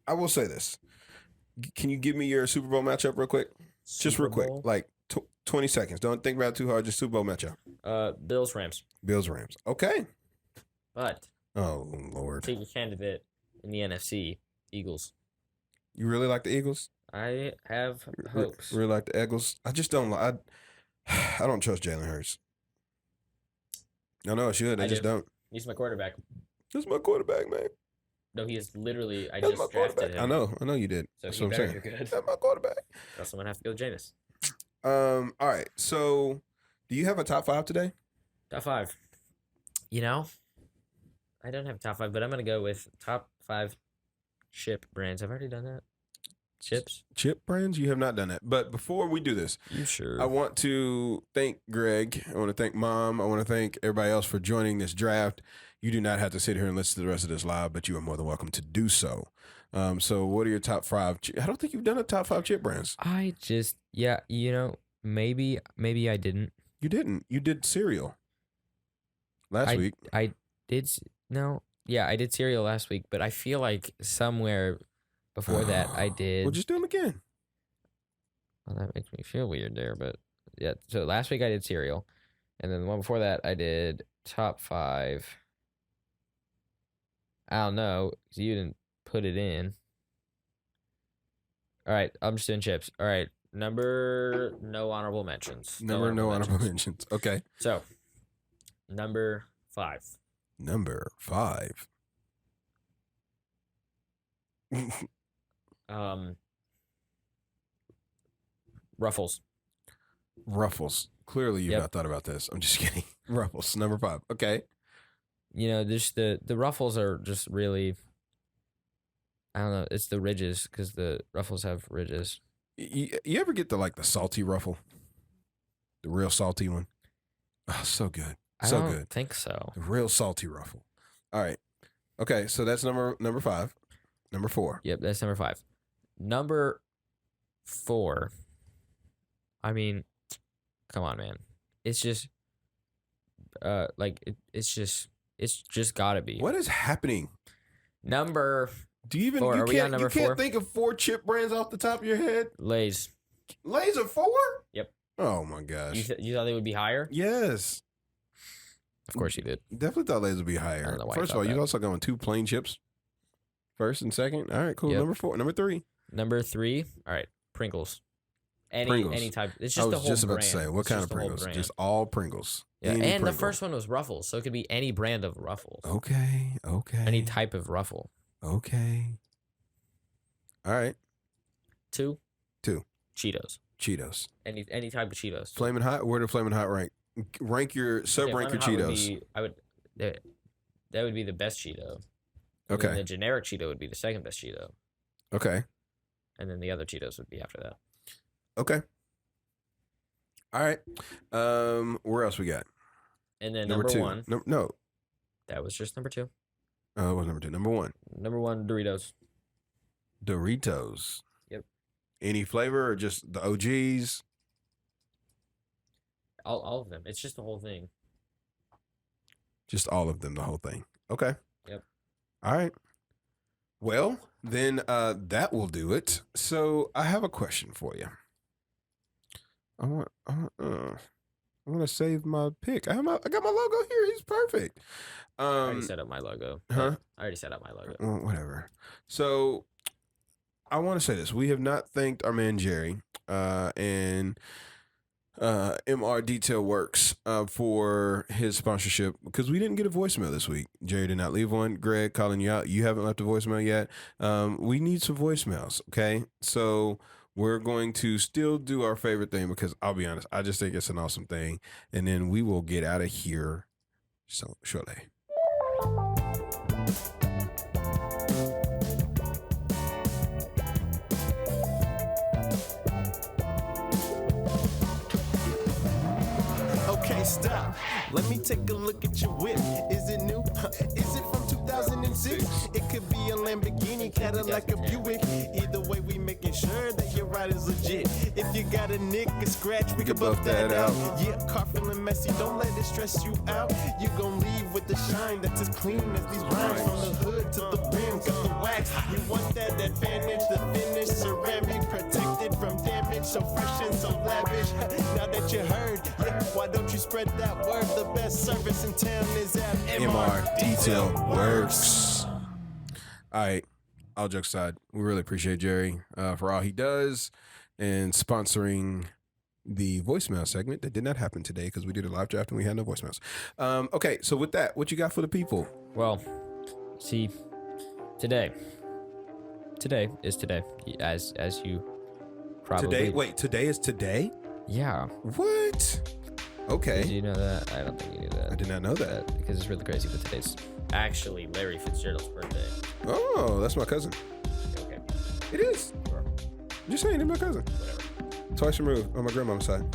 I will say this. Can you give me your Super Bowl matchup real quick? Just real quick. Like 20 seconds. Don't think about it too hard. Just Super Bowl matchup. Bills, Rams. Bills, Rams. Okay. But Oh, Lord. take a candidate in the NFC, Eagles. You really like the Eagles? I have hopes. Really like the Eagles? I just don't like. I don't trust Jalen Hurts. No, I should. I just don't. He's my quarterback. That's my quarterback, man. No, he is literally. I That's my just drafted quarterback. him. I know you did. So That's he what I'm better saying. do good. That's my quarterback. Else I'm gonna have to go with Jameis. All right. So, do you have a top 5 today? Top 5. You know, I don't have a top 5, but I'm gonna go with top 5 chip brands. I've already done that. Chips. Chip brands? You have not done that. But before we do this, You sure? I want to thank Greg. I want to thank Mom. I want to thank everybody else for joining this draft. You do not have to sit here and listen to the rest of this live, but you are more than welcome to do so. So what are your top 5? I don't think you've done a top 5 chip brands. I just maybe I didn't. You didn't. You did cereal last week. I did I did cereal last week, but I feel like somewhere before that I did. Well, just do them again. Well, that makes me feel weird there, but yeah. So last week I did cereal, and then the one before that I did top 5. I don't know, 'cause you didn't put it in. All right, I'm just doing chips. All right, no honorable mentions. No honorable mentions. Okay. So, number 5. Number 5. Ruffles. Ruffles. Clearly, you've Yep. not thought about this. I'm just kidding. Ruffles. Number 5. Okay. You know, just the ruffles are just really. I don't know. It's the ridges because the ruffles have ridges. You ever get the salty ruffle? The real salty one? Oh, so good. I So don't good. think so. The real salty ruffle. All right. Okay, so that's number 5. Number 4. Yep, that's number 5. Number 4. I mean, come on, man. It's just, it's just gotta be. What is happening? Number Do you even 4. you Are we can't on number you can't 4? think of 4 chip brands off the top of your head? Lay's. Lay's are 4? Yep. Oh my gosh. You thought they would be higher? Yes. Of course you did. Definitely thought Lay's would be I higher. don't know why you First of thought all, you'd that. also going 2 plain chips. First and second. All right, cool. Yep. Number 4. Number 3. Number 3. All right, Pringles. Pringles. Any type. It's I just the was whole just about brand. to say, what It's kind just of the whole Pringles? brand. Just all Pringles. Yeah, Any and the Pringle. first one was Ruffles, so it could be any brand of Ruffles. Okay. Any type of Ruffle. Okay. All right. 2. 2. Cheetos. Cheetos. Any type of Cheetos. Flamin' Hot. Where do Flamin' Hot rank? Rank your Okay, rank your Flamin' Hot would Cheetos. that would be the best Cheeto. And Okay. then the generic Cheeto would be the second best Cheeto, Okay. and then the other Cheetos would be after that. Okay. All right. Where else we got? And then Number number 2. 1, No. that was just number 2. It was number 2. Number 1. Number 1, Doritos. Doritos. Yep. Any flavor or just the OGs? All of them. It's just the whole thing. Just all of them, the whole thing. Okay. Yep. All right. Well, then that will do it. So I have a question for you. I want to save my pick. I got my logo here. He's perfect. I already set up my logo. Huh? I already set up my logo. Well, whatever. So I want to say this. We have not thanked our man Jerry and MR DetailWorx for his sponsorship because we didn't get a voicemail this week. Jerry did not leave one. Greg, calling you out. You haven't left a voicemail yet. We need some voicemails. Okay. So we're going to still do our favorite thing because I'll be honest, I just think it's an awesome thing. And then we will get out of here shortly. Okay, stop. Let me take a look at your whip. Is it new? Is it from 2006? It could be a Lamborghini, Cadillac, or Buick. Either way, we making sure that your ride is legit. If you got a nick, a scratch, we can buff that out. Yeah, car feeling messy, don't let it stress you out. You gon' leave with the shine that's as clean as these rhymes. From the hood to the rim, got the wax. You want that advantage, the finish, ceramic, protected from damage. So fresh and so lavish. Now that you heard, yeah, why don't you spread that word? The best service in town is at MR DetailWorx. All right, all jokes aside, we really appreciate Jerry for all he does and sponsoring the voicemail segment that did not happen today because we did a live draft and we had no voicemails. Okay, so with that, what you got for the people? Well, see, today is today, as you probably. Today? Wait, today is today? Yeah. What? Okay. Did you know that? I don't think you knew that. I did not know that. Because it's really crazy, but today's actually Larry Fitzgerald's birthday. Oh, that's my cousin. Okay. It is. Sure. Just saying, it's my cousin. Whatever. Twice removed on my grandmom's side.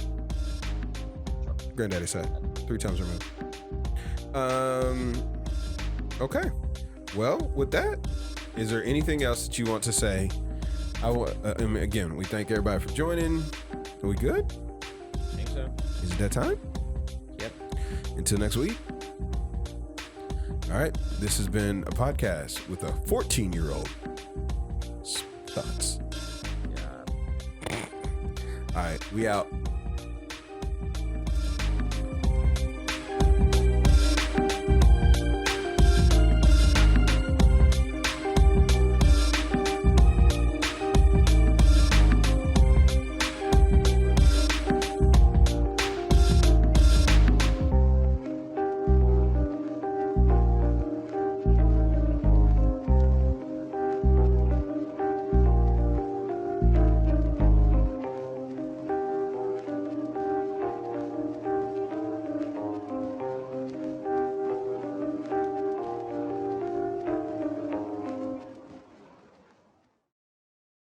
Granddaddy's side. 3 times removed. Okay. Well, with that, is there anything else that you want to say? Again, we thank everybody for joining. Are we good? I think so. Is it that time? Yep. Until next week. All right. This has been a podcast with a 14-year-old thoughts. Yeah. All right. We out.